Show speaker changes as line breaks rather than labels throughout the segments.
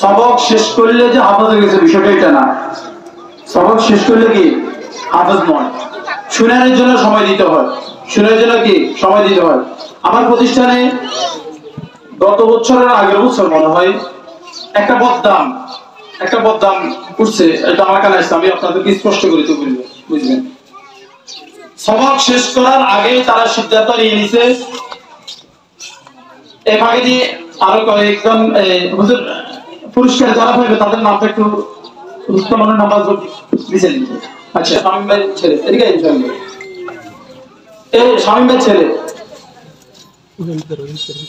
সবক শেষ করলে যে হাফেজ হয়ে গেছে বিষয়টা এটা না। সবক শেষ করলে কি হাফেজ নয়, শুনানোর জন্য সময় দিতে হয়, শুনানোর জন্য কি সময় দিতে হয়। আমার প্রতিষ্ঠানে গত বছরের আগের বছর মনে হয় একটা বদদাম উঠছে, এটা আমার কানে আসছে, আমি আপনাদেরকে স্পষ্ট করে তো বলবো, বুঝবেন। সবক শেষ করার আগে তারা সিদ্ধান্ত নিয়ে নিছে এই ভাগে দিয়ে আরো কয়েকজন হুজুর পুরস্কার যারা পাইবে তাদের নামটা একটু রুস্তমানের নামাজ দিয়েছেন। আচ্ছা, শামীম ভাই ছেলে, এদিকে ইনশাআল্লাহ এই শামীম ভাই ছেলে,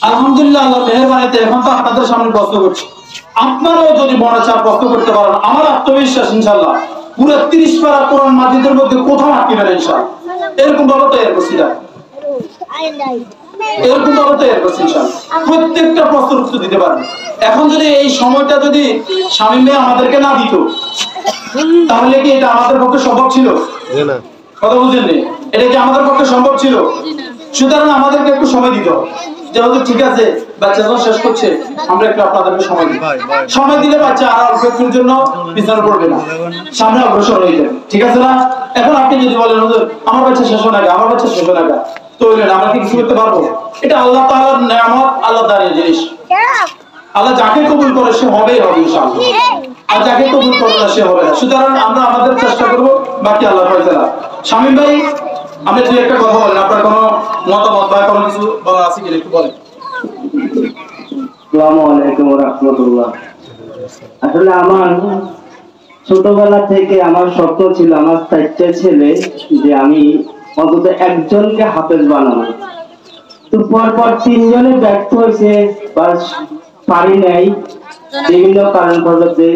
আলহামদুলিল্লাহ আল্লাহর মেহেরবানিতে এখন তো আপনাদের সামনে প্রশ্ন করছি। আপনারাও যদি মনে চান প্রশ্ন করতে পারেন, আমার আত্মবিশ্বাস ইনশাআল্লাহ পুরো 30 পারা কোরআন মাজিদের মধ্যে কোথাও আটকে না ইনশাআল্লাহ। এরকম ভাবে তৈরি করছি না, এরকম ভাবে তৈরি করছি ইনশাআল্লাহ, প্রত্যেকটা প্রশ্নের উত্তর দিতে পারবেন। এখন যদি এই সময়টা যদি শামীম ভাই আমাদেরকে না দিত তাহলে কি এটা আমাদের পক্ষে সম্ভব ছিল? না, কথা বুঝেন নি, এটা কি আমাদের পক্ষে সম্ভব ছিল? সুতরাং আমাদেরকে একটু সময় দিতে হবে, যেহেতু ঠিক আছে বাচ্চা যখন শেষ করছে আমরা একটু আপনাদেরকে সময় দিই, সময় দিলে বাচ্চা আর অল্প একটুর জন্য পিছনে পড়বে না, সামনে অগ্রসর হয়ে যাবে, ঠিক আছে না? এখন আপনি যদি বলেন হুজুর আমার বাচ্চা শেষ হয় না, আমার বাচ্চা শেষ হয় না, তো আমরা কি কিছু করতে পারবো? এটা আল্লাহ তাআলার নিয়ামত, আল্লাহ দাঁড়িয়ে জিনিস। আল্লাহ যাকে কবুল করে সে হবেই হবে ইনশাআল্লাহ, আর যাকে কবুল করে না সে হবে না। সুতরাং আমরা আমাদের চেষ্টা করব, বাকি আল্লাহর ফয়সালা। শামীম ভাই আপনি দুই একটা কথা বলেন, আপনার কোনো মতামত বা কোনো কিছু বলার আছে কিনা একটু বলেন।
আসসালামু আলাইকুম ওয়া রাহমাতুল্লাহ। আসলে আমার ছোটবেলা থেকে আমার স্বপ্ন ছিল, আমার 4টা ছেলে, যে আমি অন্তত একজনকে হাফেজ বানাবো। তো পরপর 3 জনে ব্যর্থ হয়েছে বা পারি নাই বিভিন্ন কারণ বলতে,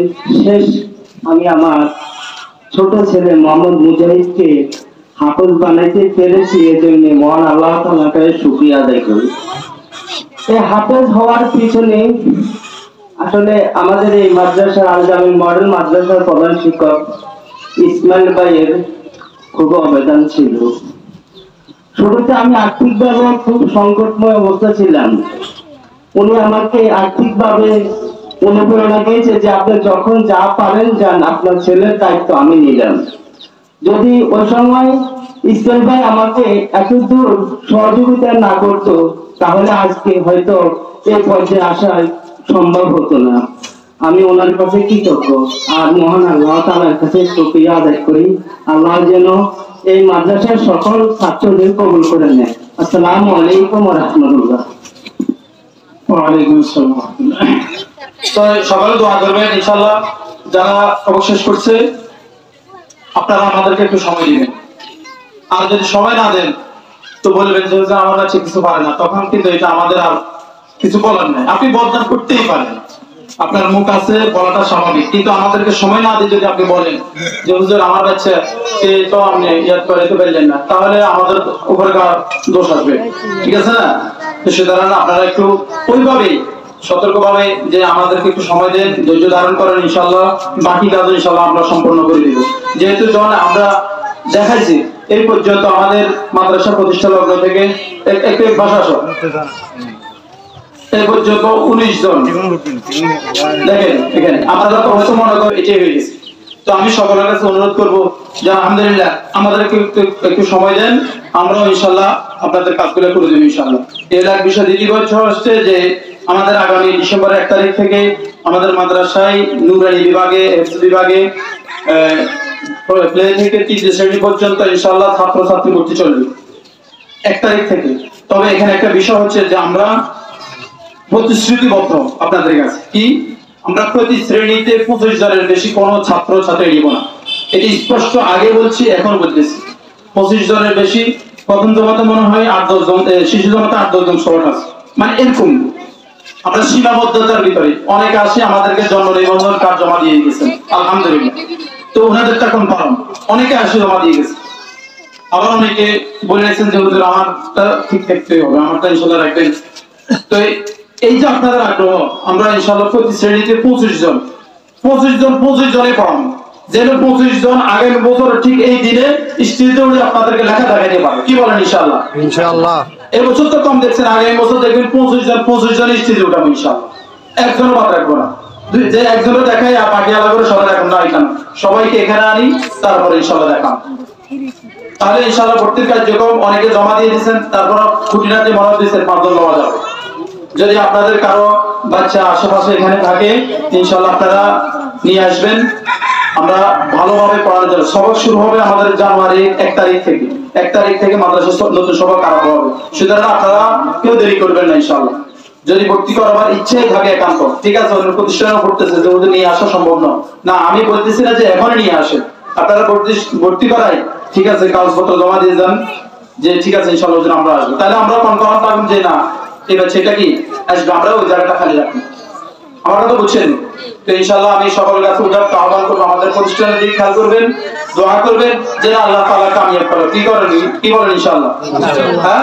শেষ আমি আমার ছোট ছেলে মোহাম্মদ মুজাহিদকে হাফেজ বানাইতে পেরেছি। এজন্য মহান আল্লাহ তাআলার কাছে শুকরিয়া আদায় করি। এই হাফেজ হওয়ার পিছনে আসলে আমাদের এই মাদ্রাসার আল জামিল মডেল মাদ্রাসার প্রধান শিক্ষক ইসমাইল ভাইয়ের খুব অবদান ছিল। শুরুতে আমি আর্থিকভাবে খুব সংকটময় অবস্থা ছিলাম, উনি আমাকে আর্থিকভাবে অনুপ্রেরণা দিয়েছে যে আপনি যখন যা পারেন যান, আপনার ছেলের দায়িত্ব আমি নিলাম। যদি ওই সময় ইসমাইল ভাই আমাকে এত দূর সহযোগিতা না করতো তাহলে আজকে হয়তো এই পর্যায়ে আসা সম্ভব হতো না। আমি ওনার কাছে কৃতজ্ঞ, আর মহান আল্লাহ তাআলার কাছে শুকরিয়া আদায় করি। আল্লাহ যেন এই মাদ্রাসার সকল ছাত্রদের কবুল করে নেয়। আসসালামু আলাইকুম ওয়া রাহমাতুল্লাহ।
ওয়া আলাইকুম আসসালাম। তো সকালে দোয়া করবেন ইনশাআল্লাহ। যারা সবক শেষ করছে আপনারা আমাদেরকে একটু সময় দিবেন, আর যদি সময় না দেন তো বলবেন যে আমার কাছে কিছু পারে না, তখন কিন্তু এটা আমাদের আর কিছু বলার নাই। আপনি বদনাম করতেই পারেন, আপনার মুখ আছে, বলাটা স্বাভাবিক, কিন্তু আমাদেরকে সময় না দিয়ে যদি আপনি বলেন যে হুজুর আমার বাচ্চা তো আপনি ইয়াদ করে তো পারলেন না, তাহলে আমাদের উপরে দোষ আসবে, ঠিক আছে না? তো সুতরাং আপনারা একটু ওইভাবেই সতর্কভাবে যে আমাদেরকে একটু সময় দেন, ধৈর্য ধারণ করেন, ইনশাআল্লাহ বাকি কাজ ইনশাআল্লাহ আমরা সম্পূর্ণ করে দিব। যেহেতু যখন আমরা দেখাইছি এই পর্যন্ত আমাদের মাদ্রাসা প্রতিষ্ঠা লগ্ন থেকে একটু ভাষা এই পর্যন্ত 19 জন দেখেন এখানে, আপনারা তো হয়তো মনে করেন এটাই হয়ে গেছে। তো আমি সকলের কাছে অনুরোধ করবো যে আলহামদুলিল্লাহ আমাদেরকে একটু সময় দেন, আমরাও ইনশাআল্লাহ আপনাদের কাজগুলো করে দেব ইনশাআল্লাহ। এর এক বিষয় দ্বিতীয় হচ্ছে যে আমাদের আগামী ডিসেম্বরের 1 তারিখ থেকে আমাদের মাদ্রাসায় নুরানি বিভাগে, এফএস বিভাগে প্লে থেকে 3 শ্রেণী পর্যন্ত ইনশাআল্লাহ ছাত্রছাত্রী ভর্তি চলবে 1 তারিখ থেকে। তবে এখানে একটা বিষয় হচ্ছে যে আমরা প্রতিশ্রুতিবদ্ধ আপনাদের কাছে, কি আমরা প্রতি শ্রেণীতে 25 জনের বেশি কোনো ছাত্র ছাত্রী নিব না। এটি স্পষ্ট আগে বলছি, এখন বলতেছি 25 জনের বেশি। প্রথম জমাতে মনে হয় 8-10 জন, শিশু জমাতে 8-10 জন শর্ট আছে, মানে এরকম আমরা সীমাবদ্ধতার ভিতরে। অনেকে আসে আমাদেরকে জন্ম নিবন্ধন কার্ড জমা দিয়ে গেছেন আলহামদুলিল্লাহ, তো ওনাদেরটা এখন পালন, অনেকে আসে জমা দিয়ে গেছে। আবার অনেকে বলে গেছেন যে হুজুর আমারটা ঠিক থাকতে হবে, আমারটা ইনশাআল্লাহ রাখবেন। তো এই যে আপনাদের আগ্রহ, আমরা ইনশাআল্লাহ প্রতি শ্রেণীতে 25 জনে পড়াবো। যেন 25 জন আগামী বছর ঠিক এই দিনে স্টেজে উঠে আপনাদেরকে লেখা দেখাইতে পারবে, কি বলেন? ইনশাআল্লাহ ইনশাআল্লাহ। এই বছর তো কম দেখছেন, আগামী বছর দেখবেন 25 জন স্টেজে উঠাবো ইনশাআল্লাহ, একজনও বাদ রাখবো না। যে একজনও দেখাই আর বাকি আলাদা করে সবাই এখন না এখানে সবাইকে এখানে আনি তারপরে ইনশাআল্লাহ দেখাম। তাহলে ইনশাআল্লাহ ভর্তির কার্যক্রম অনেকে জমা দিয়ে দিয়েছেন, তারপর খুঁটিনাটি মনে দিয়েছেন 5 জন জমা যাবে। যদি আপনাদের কারো বাচ্চা আশেপাশে এখানে থাকে ইনশাআল্লাহ আপনারা নিয়ে আসবেন। আমরা ভালোভাবে পড়ানোর জন্য সবক শুরু হবে আমাদের জানুয়ারি 1 তারিখ থেকে। 1 তারিখ থেকে মাদ্রাসা নতুন সবক আরম্ভ হবে। সুতরাং আপনারা কেউ দেরি করবেন না ইনশাআল্লাহ। যদি ভর্তি করার ইচ্ছে থাকে একান্ত, ঠিক আছে, অন্য প্রতিষ্ঠানে পড়তেছে যে ওদের নিয়ে আসা সম্ভব নয়, না আমি বলতেছি না যে এখনই নিয়ে আসেন, আপনারা ভর্তি করাই ঠিক আছে, কাগজপত্র জমা দিয়ে যান যে ঠিক আছে ইনশাআল্লাহ ওদের আমরা আসবো। তাহলে আমরা কনফার্ম থাকবো যে না এবার সেটা কি আসবে, আমরা ওই জায়গাটা খালি রাখবো। আমার কথা বুঝছেন? তো ইনশাআল্লাহ আমি সকলের কাছে উদারত আহ্বান করবো, আমাদের প্রতিষ্ঠানের দিকে খেয়াল করবেন, দোয়া করবেন যে আল্লাহ তাআলা কামিয়াব করে। কি করেন, কি বলেন ইনশাআল্লাহ? হ্যাঁ।